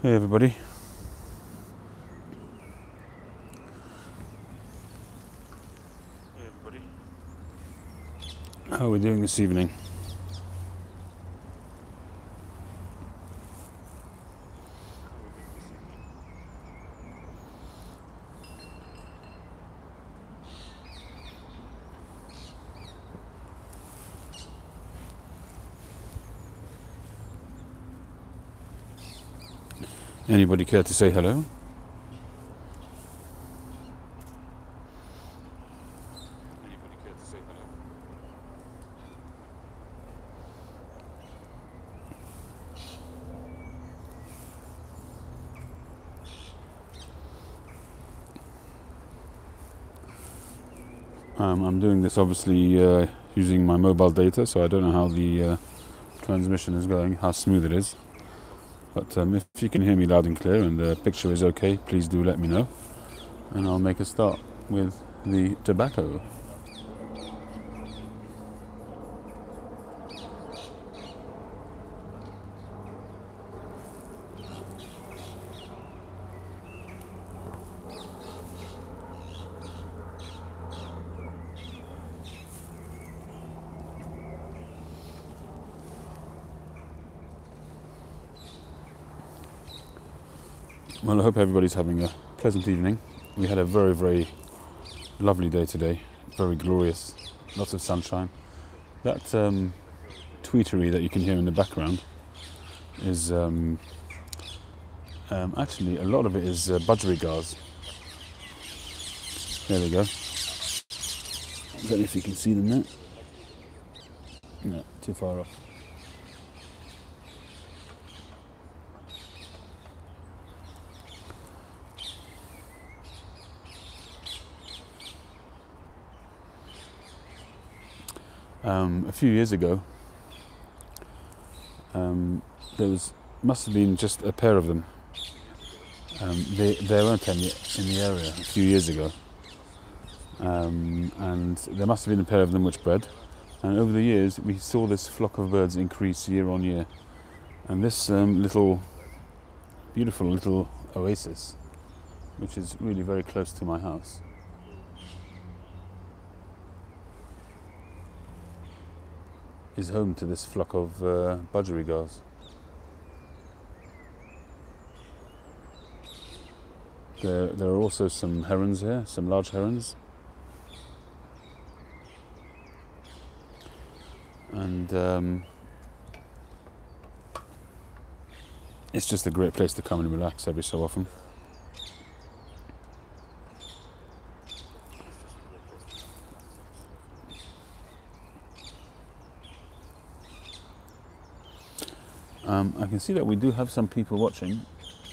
Hey everybody. How are we doing this evening? Anybody care to say hello? I'm doing this obviously using my mobile data, so I don't know how the transmission is going, how smooth it is. But if you can hear me loud and clear and the picture is okay, please do let me know. And I'll make a start with the tobacco. Well, I hope everybody's having a pleasant evening. We had a very, very lovely day today. Very glorious. Lots of sunshine. That tweetery that you can hear in the background is actually a lot of it is budgerigars. There we go. I don't know if you can see them there. No, too far off. A few years ago, there must have been just a pair of them. There weren't any in the area a few years ago, and there must have been a pair of them which bred. And over the years, we saw this flock of birds increase year on year. And this beautiful little oasis, which is really very close to my house, is home to this flock of budgerigars. There are also some herons here, some large herons. And it's just a great place to come and relax every so often. I can see that we do have some people watching.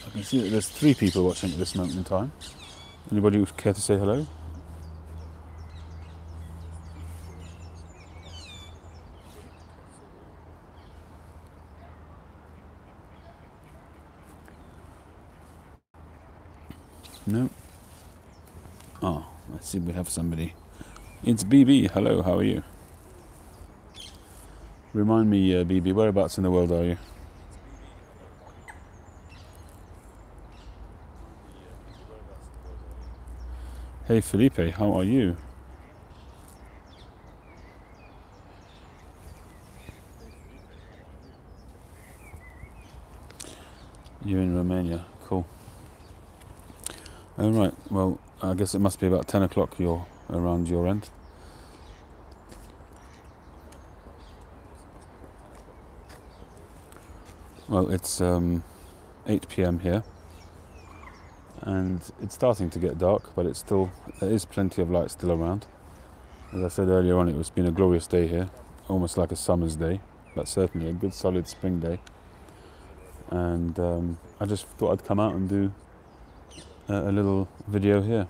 I can see that there's 3 people watching at this moment in time. Anybody would care to say hello? No? Oh, let's see if we have somebody. It's BB. Hello, how are you? Remind me, BB, whereabouts in the world are you? Hey Felipe, how are you? You're in Romania, cool. All right, well, I guess it must be about 10 o'clock you're around your end. Well, it's 8 p.m. here, and it's starting to get dark, but there is plenty of light still around. As I said earlier on, it's been a glorious day here, almost like a summer's day, but certainly a good solid spring day. And I just thought I'd come out and do a little video here.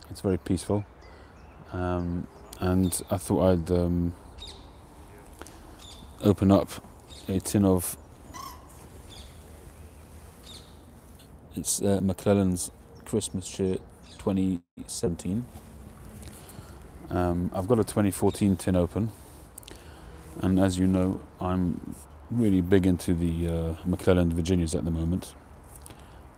It's very peaceful, and I thought I'd open up a tin of McClelland's Christmas cheer 2017. I've got a 2014 tin open, and as you know, I'm really big into the McClelland Virginias at the moment.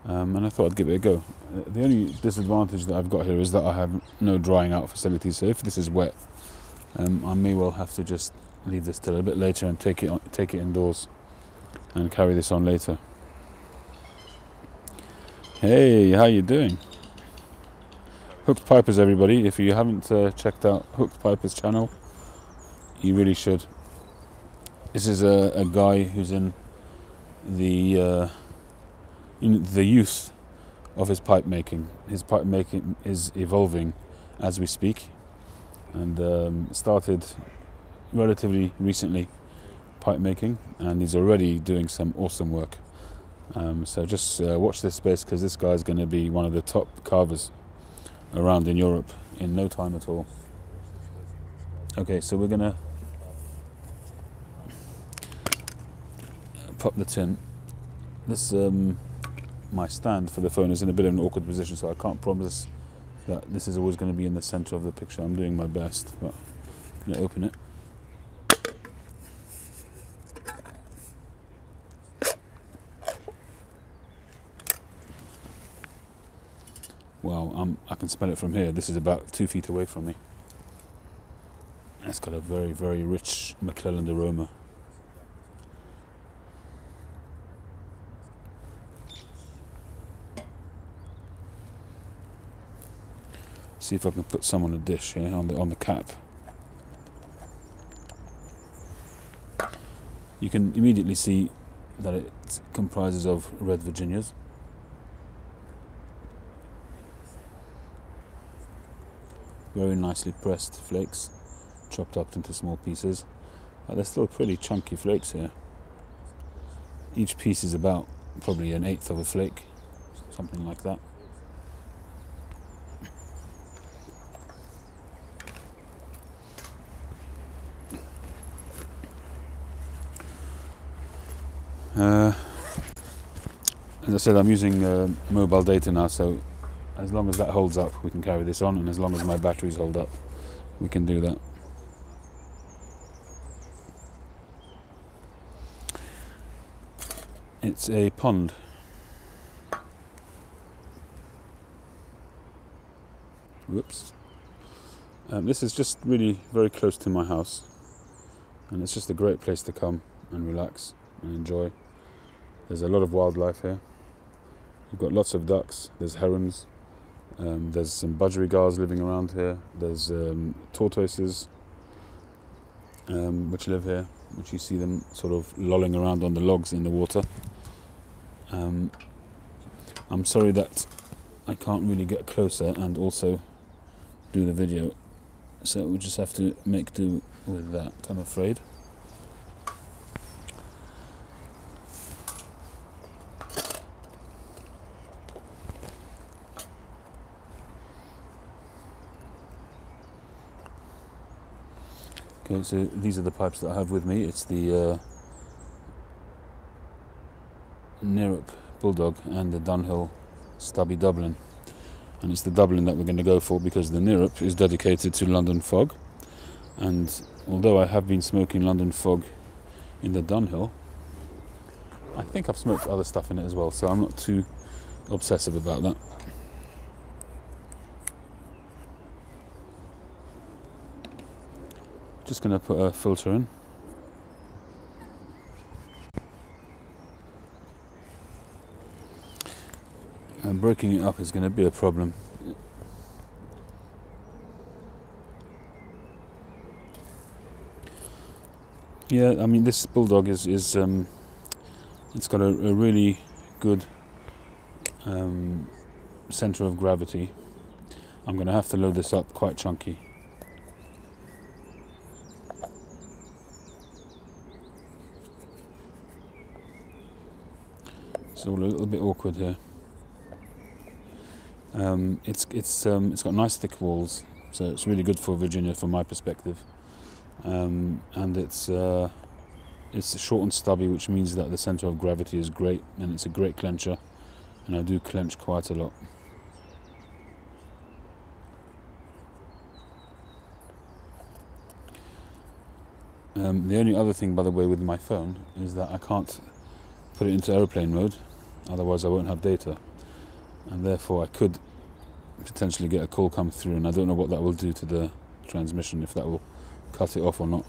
and I thought I'd give it a go. The only disadvantage that I've got here is that I have no drying out facility, so if this is wet, I may well have to just leave this till a bit later and take it indoors and carry this on later. Hey, how you doing? Hooked Pipers, everybody. If you haven't checked out Hooked Pipers channel, you really should. This is a guy who's in the youth of his pipe making. His pipe making is evolving as we speak, and started relatively recently pipe making, and he's already doing some awesome work. So just watch this space, because this guy's going to be one of the top carvers around in Europe in no time at all. Okay, so we're going to pop the tin. This my stand for the phone is in a bit of an awkward position, so I can't promise that this is always going to be in the center of the picture. I'm doing my best, but I'm going to open it. Wow, I can smell it from here. This is about 2 feet away from me. It's got a very, very rich McClelland aroma. See if I can put some on a dish here, on the cap. You can immediately see that it comprises of red Virginias. Very nicely pressed flakes, chopped up into small pieces. They're still pretty chunky flakes here. Each piece is about probably 1/8 of a flake, something like that. As I said, I'm using mobile data now, so as long as that holds up, we can carry this on, and as long as my batteries hold up, we can do that. It's a pond. Whoops. This is just really very close to my house, and it's just a great place to come and relax and enjoy. There's a lot of wildlife here. You've got lots of ducks, there's herons, there's some budgerigars living around here, there's tortoises which live here, which you see them sort of lolling around on the logs in the water. I'm sorry that I can't really get closer and also do the video, so we'll just have to make do with that, I'm afraid. Okay, so these are the pipes that I have with me. It's the Nerup Bulldog and the Dunhill Stubby Dublin. And it's the Dublin that we're going to go for, because the Nerup is dedicated to London Fog. And although I have been smoking London Fog in the Dunhill, I think I've smoked other stuff in it as well, so I'm not too obsessive about that. Just going to put a filter in. And breaking it up is going to be a problem. Yeah, I mean, this Bulldog is it's got a really good center of gravity. I'm going to have to load this up quite chunky. It's all a little bit awkward here. It's got nice thick walls, so it's really good for Virginia from my perspective. And it's short and stubby, which means that the center of gravity is great, and it's a great clencher, and I do clench quite a lot. The only other thing, by the way, with my phone is that I can't put it into airplane mode, otherwise I won't have data. and therefore I could potentially get a call come through, and I don't know what that will do to the transmission, if that will cut it off or not.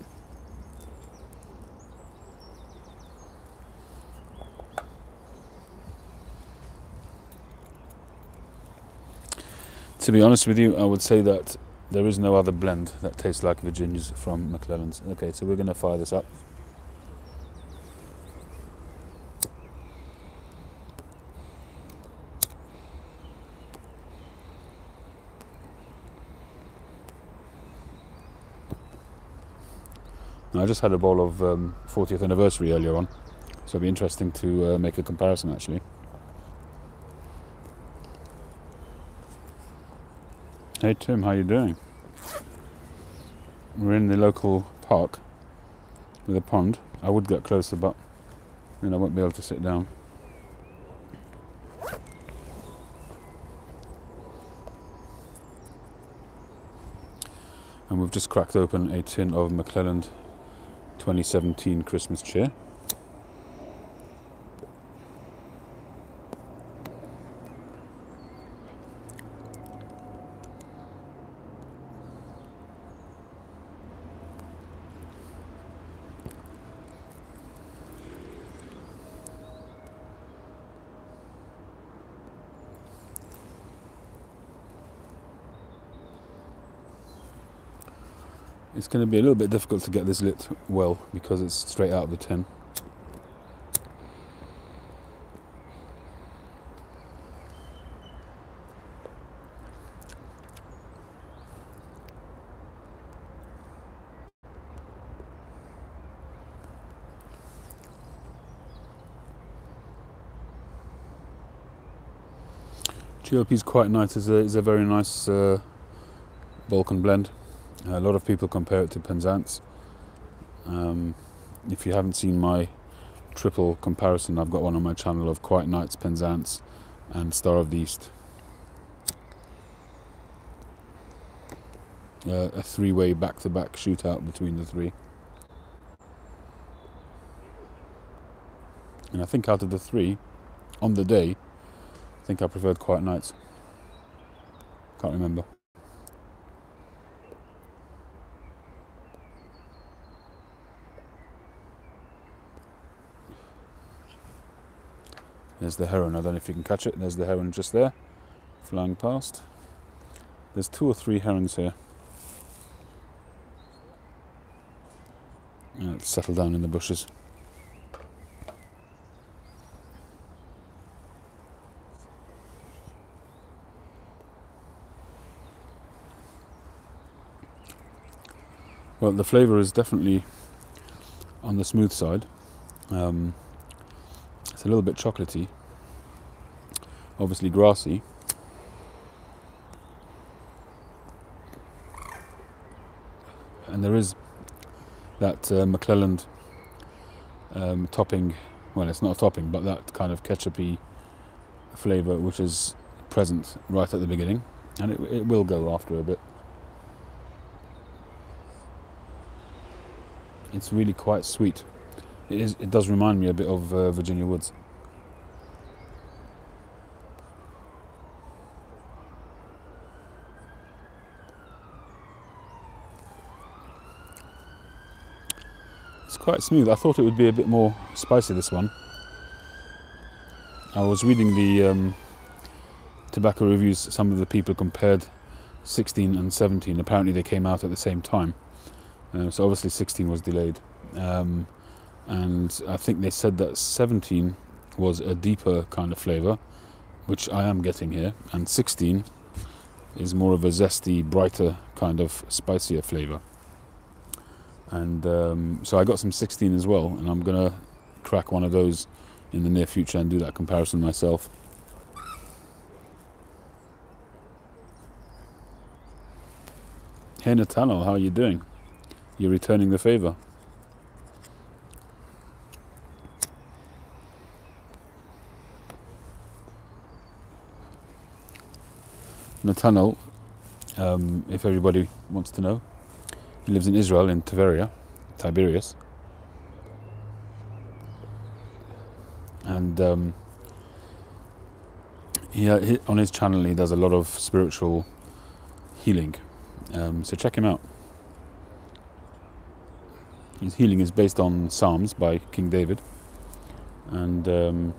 To be honest with you, I would say that there is no other blend that tastes like Virginia's from McClelland's. Okay, so we're going to fire this up. Now, I just had a bowl of 40th anniversary earlier on, so it'll be interesting to make a comparison actually. Hey Tim, how you doing? We're in the local park with a pond. I would get closer, but then I won't be able to sit down. And we've just cracked open a tin of McClelland 2017 Christmas cheer. It's going to be a little bit difficult to get this lit well because it's straight out of the tin. GOP is quite nice. It's a very nice Balkan blend. A lot of people compare it to Penzance. If you haven't seen my triple comparison, I've got one on my channel of Quiet Nights, Penzance and Star of the East. A three-way back-to-back shootout between the three. And I think out of the three, on the day, I think I preferred Quiet Nights. Can't remember. There's the heron. I don't know if you can catch it. There's the heron just there, flying past. There's 2 or 3 herons here. Let's settle down in the bushes. Well, the flavour is definitely on the smooth side. It's a little bit chocolatey, obviously grassy. And there is that McClelland topping, well, it's not a topping, but that kind of ketchupy flavour which is present right at the beginning, and it will go after a bit. It's really quite sweet. It does remind me a bit of Virginia Woods. It's quite smooth. I thought it would be a bit more spicy, this one. I was reading the tobacco reviews. Some of the people compared 16 and 17. Apparently they came out at the same time. So obviously 16 was delayed. And I think they said that 17 was a deeper kind of flavour, which I am getting here, and 16 is more of a zesty, brighter kind of spicier flavour. And so I got some 16 as well, and I'm going to crack one of those in the near future and do that comparison myself. Hey Nathaniel, how are you doing? You're returning the favour. Nathaniel, if everybody wants to know, he lives in Israel, in Tiberias. And on his channel he does a lot of spiritual healing, so check him out. His healing is based on Psalms by King David, and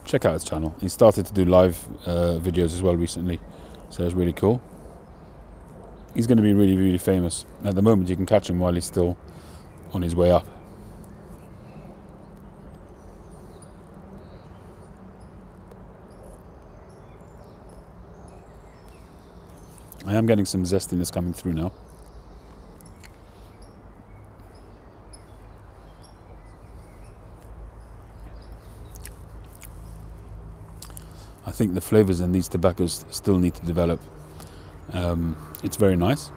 check out his channel. He started to do live videos as well recently, so it's really cool. He's going to be really, really famous. At the moment you can catch him while he's still on his way up. I am getting some zestiness coming through now. I think the flavours in these tobaccos still need to develop. It's very nice.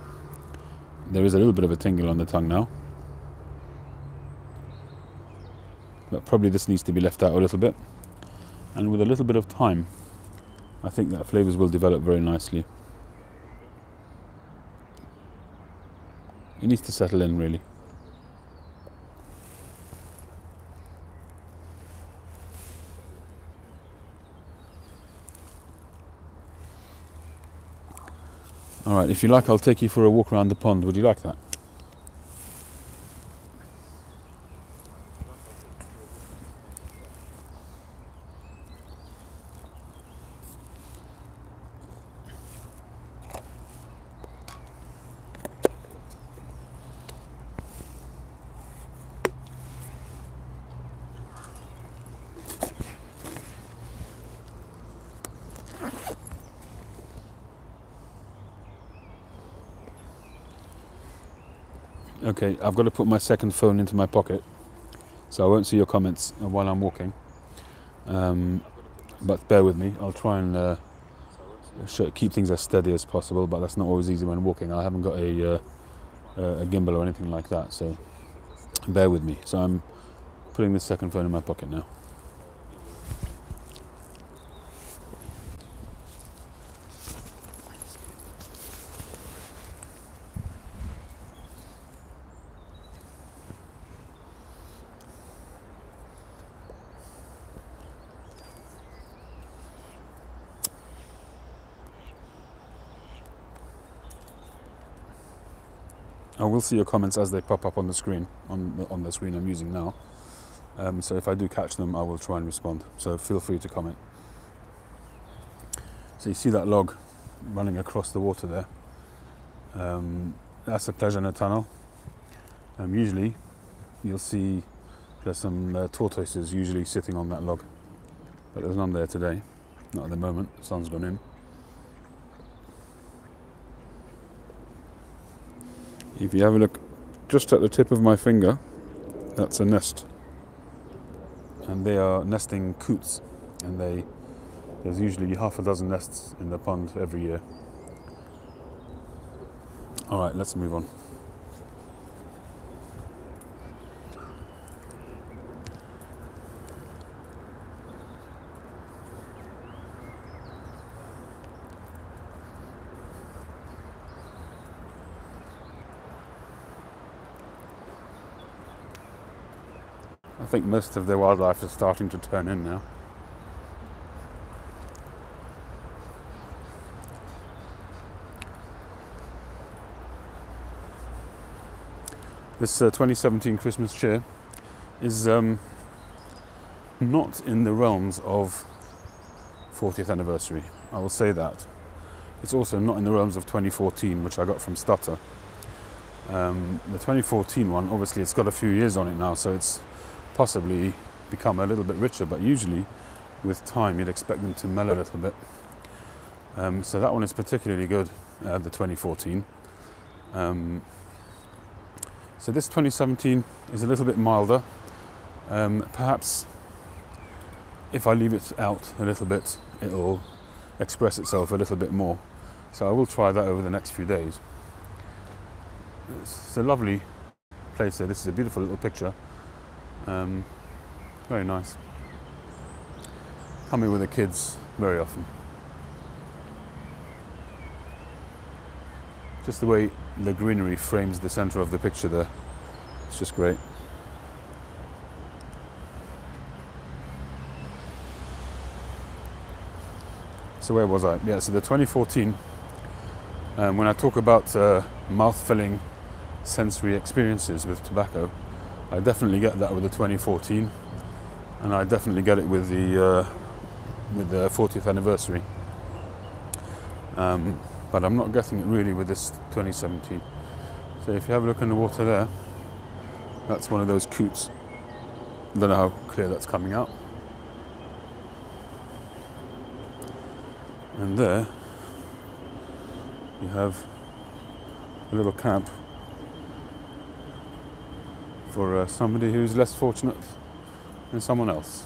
There is a little bit of a tingle on the tongue now, but probably this needs to be left out a little bit, and with a little bit of time I think that flavours will develop very nicely. It needs to settle in really. Alright, if you like I'll take you for a walk around the pond. Would you like that? Okay, I've got to put my second phone into my pocket, so I won't see your comments while I'm walking. But bear with me. I'll try and keep things as steady as possible, but that's not always easy when walking. I haven't got a gimbal or anything like that, so bear with me. So I'm putting the second phone in my pocket now. I will see your comments as they pop up on the screen, on the screen I'm using now. So if I do catch them, I will try and respond. So feel free to comment. So you see that log running across the water there. That's a pleasure tunnel. Usually you'll see there's some tortoises usually sitting on that log, but there's none there today. Not at the moment. The sun's gone in. If you have a look just at the tip of my finger, that's a nest, and they are nesting coots, and there's usually half a dozen nests in the pond every year. Alright, let's move on. I think most of the wildlife is starting to turn in now. This 2017 Christmas cheer is not in the realms of 40th anniversary, I will say that. It's also not in the realms of 2014, which I got from Stutter. The 2014 one, obviously it's got a few years on it now, so it's possibly become a little bit richer, but usually with time you'd expect them to mellow a little bit. So that one is particularly good, the 2014. So this 2017 is a little bit milder. Perhaps if I leave it out a little bit, it'll express itself a little bit more. So I will try that over the next few days. It's a lovely place here. This is a beautiful little picture. Very nice. Come here with the kids very often. Just the way the greenery frames the centre of the picture there. It's just great. So where was I? Yeah, so the 2014, when I talk about mouth-filling sensory experiences with tobacco, I definitely get that with the 2014, and I definitely get it with the 40th anniversary. But I'm not getting it really with this 2017. So if you have a look in the water there, that's one of those coots. I don't know how clear that's coming out. And there you have a little camp for somebody who's less fortunate than someone else.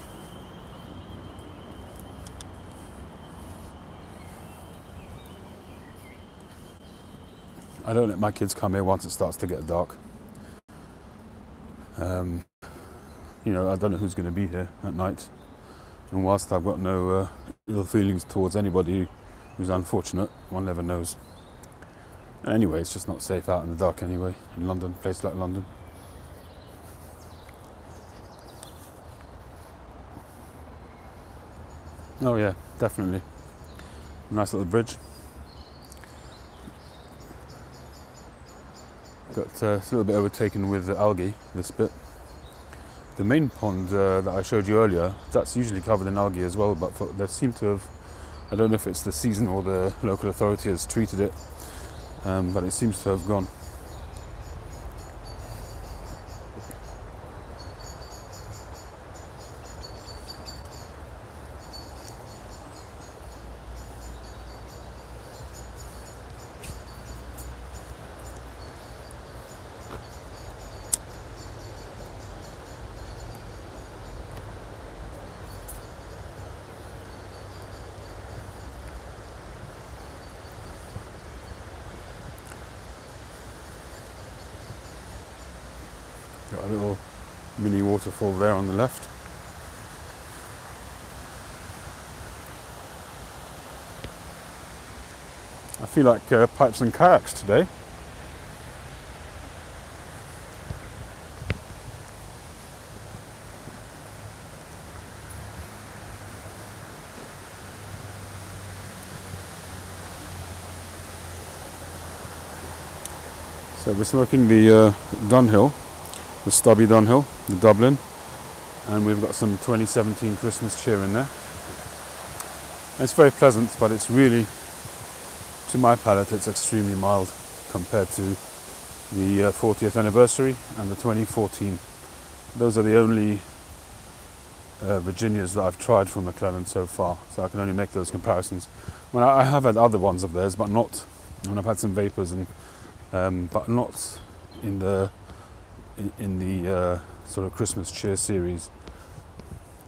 I don't let my kids come here once it starts to get dark. You know, I don't know who's going to be here at night. And whilst I've got no ill feelings towards anybody who's unfortunate, one never knows. Anyway, it's just not safe out in the dark anyway, in London, a place like London. Oh yeah, definitely. Nice little bridge. Got it's a little bit overtaken with algae, this bit. The main pond that I showed you earlier, that's usually covered in algae as well, but they seem to have, I don't know if it's the season or the local authority has treated it, but it seems to have gone. Got a little mini waterfall there on the left. I feel like pipes and kayaks today. So we're smoking the Dunhill, the stubby Dunhill, the Dublin, and we've got some 2017 Christmas cheer in there. And it's very pleasant, but it's really, to my palate, it's extremely mild compared to the 40th anniversary and the 2014. Those are the only Virginias that I've tried from McClelland so far, so I can only make those comparisons. Well, I have had other ones of theirs, but not, and I've had some vapors, and but not in the sort of Christmas cheer series,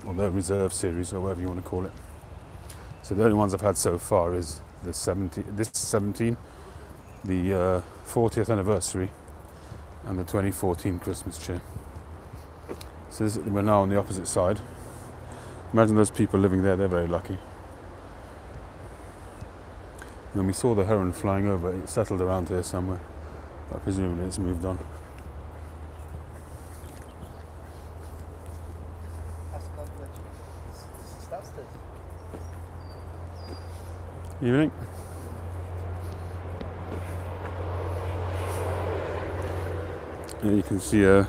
or the reserve series, or whatever you want to call it. So the only ones I've had so far is the 17, the 40th anniversary, and the 2014 Christmas cheer. So we're now on the opposite side. Imagine those people living there, they're very lucky. When we saw the heron flying over, it settled around here somewhere, but presumably it's moved on. Evening. Here you can see a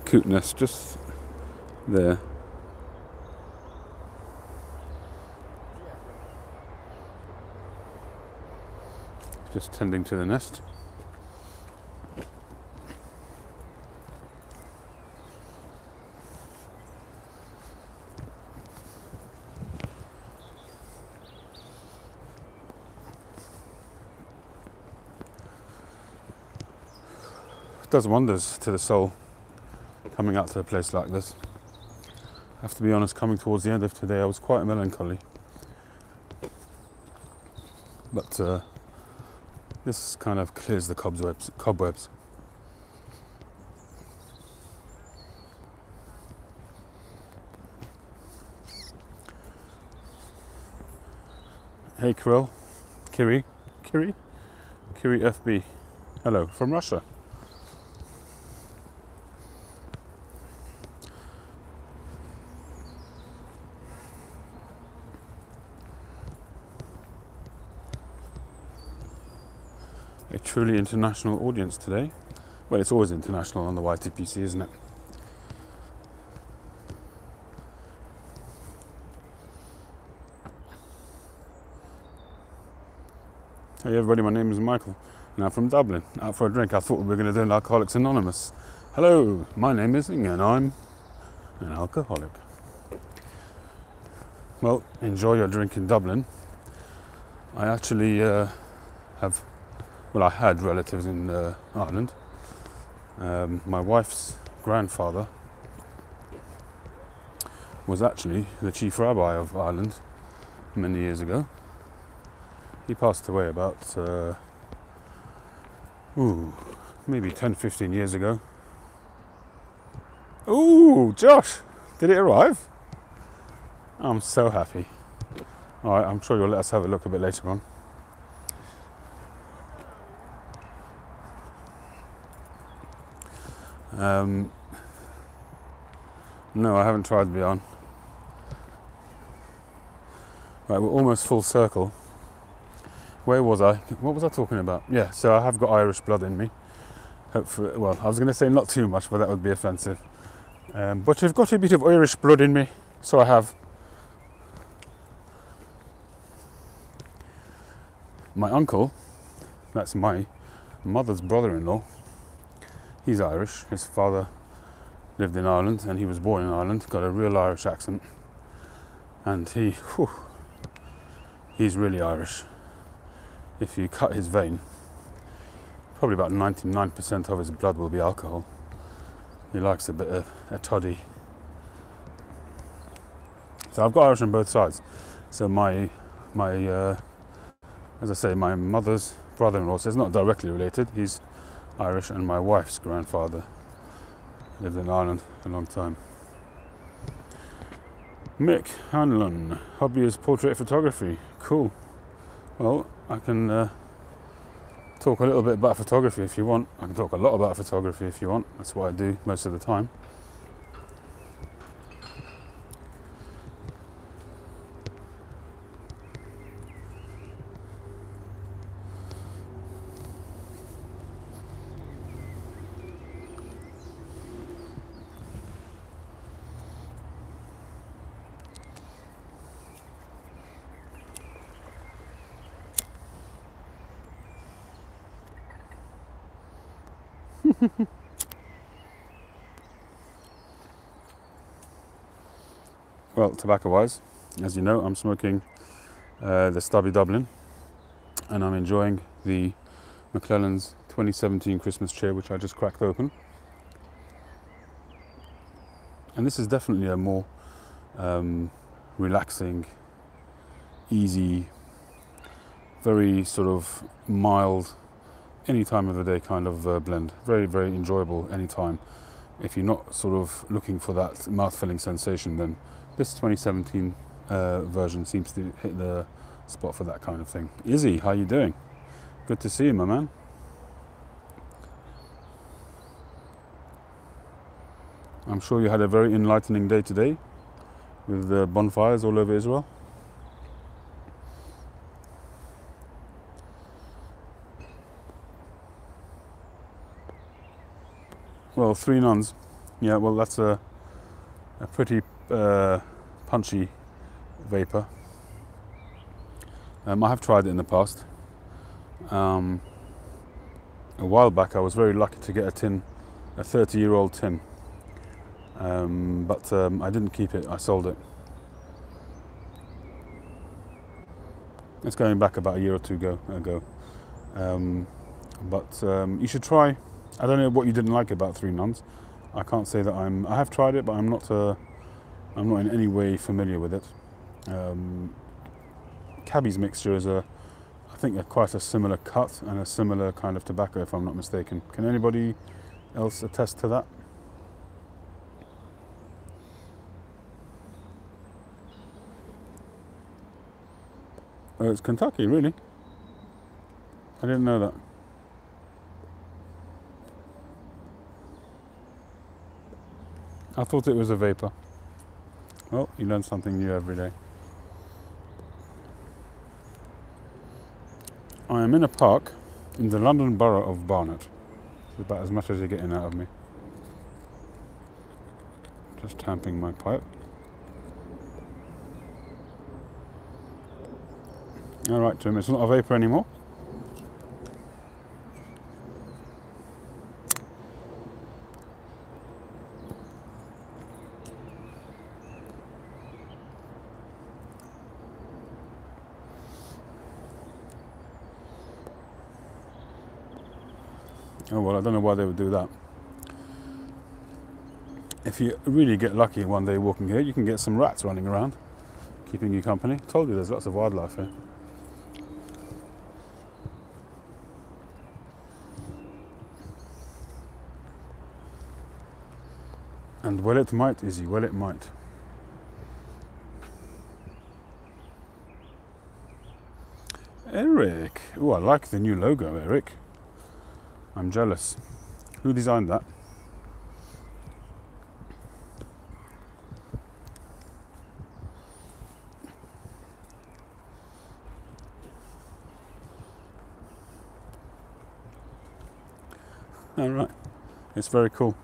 coot nest just there. Just tending to the nest. It does wonders to the soul coming out to a place like this. I have to be honest, coming towards the end of today I was quite melancholy. But this kind of clears the cobwebs. Hey Kirill, Kiri FB. Hello, from Russia. A truly international audience today. Well, it's always international on the YTPC, isn't it? Hey everybody, my name is Michael and I'm from Dublin, out for a drink. I thought we were going to do an Alcoholics Anonymous. Hello, my name is Inge and I'm an alcoholic. Well, enjoy your drink in Dublin. I actually I had relatives in Ireland. My wife's grandfather was actually the chief rabbi of Ireland many years ago. He passed away about maybe 10-15 years ago. Ooh, Josh, did it arrive? I'm so happy. Alright, I'm sure you'll let us have a look a bit later on. No, I haven't tried Beyond. Right, we're almost full circle. Where was I? What was I talking about? Yeah, so I have got Irish blood in me. Hopefully, well, I was going to say not too much, but that would be offensive. But I've got a bit of Irish blood in me, so I have. My uncle, that's my mother's brother-in-law, he's Irish. His father lived in Ireland and he was born in Ireland, got a real Irish accent. And he's really Irish. If you cut his vein, probably about 99% of his blood will be alcohol. He likes a bit of a toddy. So I've got Irish on both sides. So my as I say, my mother's brother-in-law, so it's not directly related, he's Irish, and my wife's grandfather lived in Ireland a long time. Mick Hanlon, hobby is portrait photography. Cool. Well, I can talk a little bit about photography if you want. I can talk a lot about photography if you want. That's what I do most of the time. Well, tobacco-wise, as you know, I'm smoking the Stubby Dublin, and I'm enjoying the McClelland's 2017 Christmas chair, which I just cracked open. And this is definitely a more relaxing, easy, very sort of mild, any time of the day kind of blend. Very, very enjoyable any time. If you're not sort of looking for that mouth-filling sensation, then this 2017 version seems to hit the spot for that kind of thing. Izzy, how you doing? Good to see you, my man. I'm sure you had a very enlightening day today with the bonfires all over Israel. Well, 3 nuns. Yeah, well, that's a pretty punchy vapor. I have tried it in the past. A while back I was very lucky to get a 30-year-old tin. But I didn't keep it, I sold it. It's going back about a year or two ago. But you should try. I don't know what you didn't like about 3 nuns. I can't say that I have tried it, but I'm not in any way familiar with it. Cabby's mixture is I think quite a similar cut and a similar kind of tobacco, if I'm not mistaken. Can anybody else attest to that? Oh, it's Kentucky, really? I didn't know that. I thought it was a vapor. Well, you learn something new every day. I am in a park in the London Borough of Barnet. It's about as much as you're getting out of me. Just tamping my pipe. Alright, Tim, it's not a vapour anymore. Oh well, I don't know why they would do that. If you really get lucky one day walking here, you can get some rats running around, keeping you company. Told you there's lots of wildlife here. And well it might, Izzy, well it might. Eric! Oh, I like the new logo, Eric. I'm jealous. Who designed that? All right, it's very cool.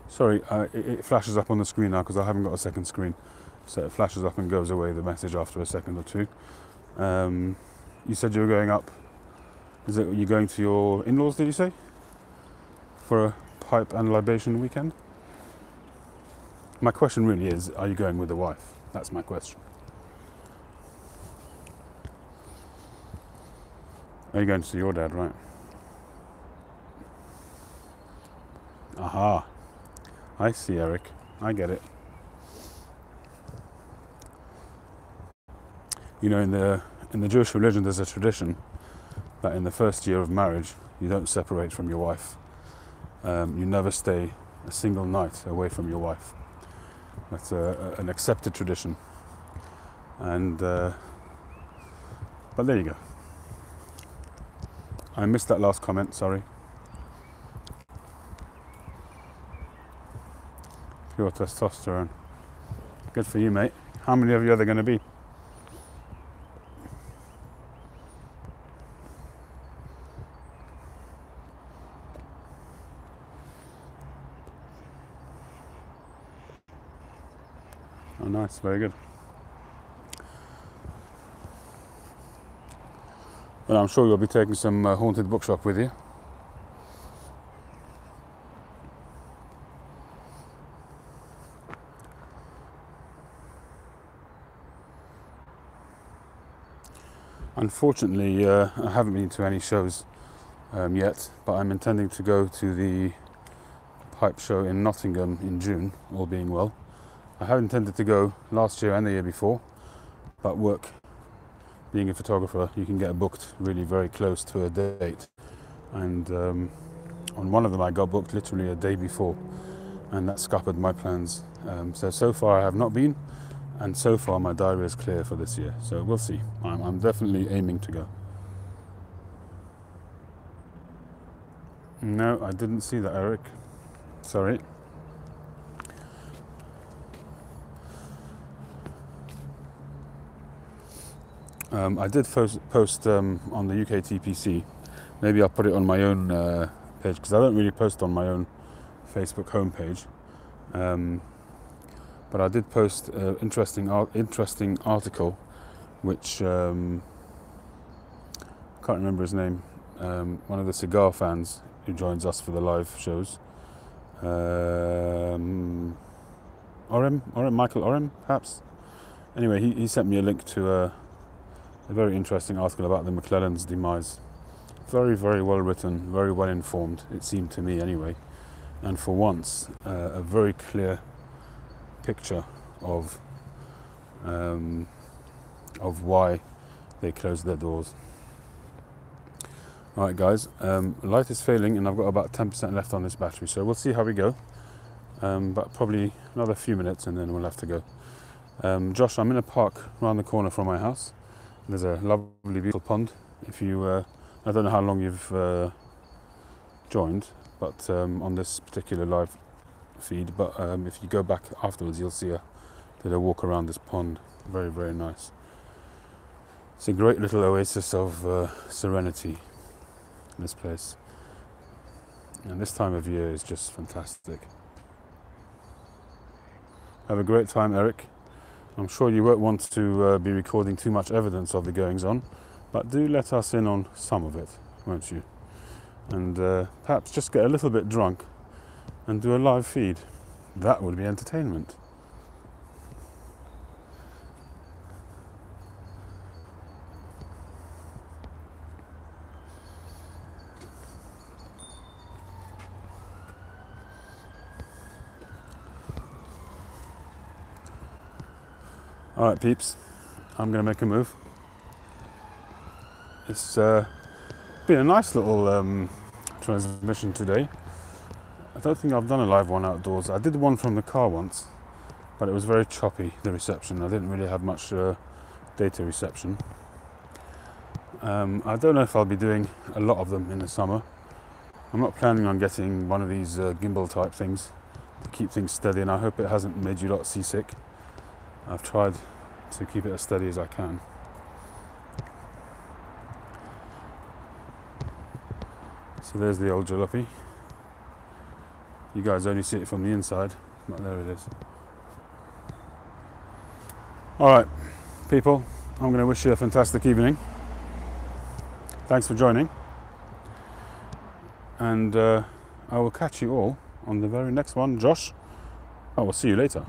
Sorry, it flashes up on the screen now because I haven't got a second screen. So it flashes up and goes away, the message, after a second or two. You said you were going up. Is it you going to your in-laws, did you say? For a pipe and libation weekend? My question really is, are you going with the wife? That's my question. Are you going to see your dad, right? Aha. I see, Eric. I get it. You know, in the Jewish religion, there's a tradition that in the first year of marriage, you don't separate from your wife. You never stay a single night away from your wife. That's an accepted tradition. And but there you go. I missed that last comment, sorry. Pure testosterone. Good for you, mate. How many of you are there going to be? Oh, nice, very good. Well, I'm sure you'll be taking some haunted bookshop with you. Unfortunately, I haven't been to any shows yet, but I'm intending to go to the pipe show in Nottingham in June, all being well. I had intended to go last year and the year before, but work, being a photographer, you can get booked really very close to a date. And on one of them I got booked literally a day before, and that scuppered my plans. So far I have not been, and so far my diary is clear for this year. So we'll see. I'm definitely aiming to go. No, I didn't see that, Eric. Sorry. I did post on the UK TPC. Maybe I'll put it on my own page, because I don't really post on my own Facebook homepage. But I did post an interesting article, which I can't remember his name. One of the cigar fans who joins us for the live shows. Michael Orem, perhaps. Anyway, he sent me a link to a very interesting article about the McClelland's demise. Very, very well written, very well informed, it seemed to me anyway. And for once, a very clear picture of why they closed their doors. Alright guys, light is failing and I've got about 10% left on this battery, so we'll see how we go. But probably another few minutes and then we'll have to go. Josh, I'm in a park around the corner from my house. There's a lovely, beautiful pond. If you, I don't know how long you've joined, but on this particular live feed. But if you go back afterwards, you'll see a walk around this pond. Very, very nice. It's a great little oasis of serenity, this place. And this time of year is just fantastic. Have a great time, Eric. I'm sure you won't want to be recording too much evidence of the goings on, but do let us in on some of it, won't you? And perhaps just get a little bit drunk and do a live feed. That would be entertainment. Alright peeps, I'm going to make a move. It's been a nice little transmission today. I don't think I've done a live one outdoors. I did one from the car once, but it was very choppy, the reception. I didn't really have much data reception. I don't know if I'll be doing a lot of them in the summer. I'm not planning on getting one of these gimbal type things to keep things steady, and I hope it hasn't made you lot seasick. I've tried to keep it as steady as I can. So there's the old jalopy. You guys only see it from the inside, but there it is. Alright, people, I'm going to wish you a fantastic evening. Thanks for joining. And I will catch you all on the very next one. Josh, I will see you later.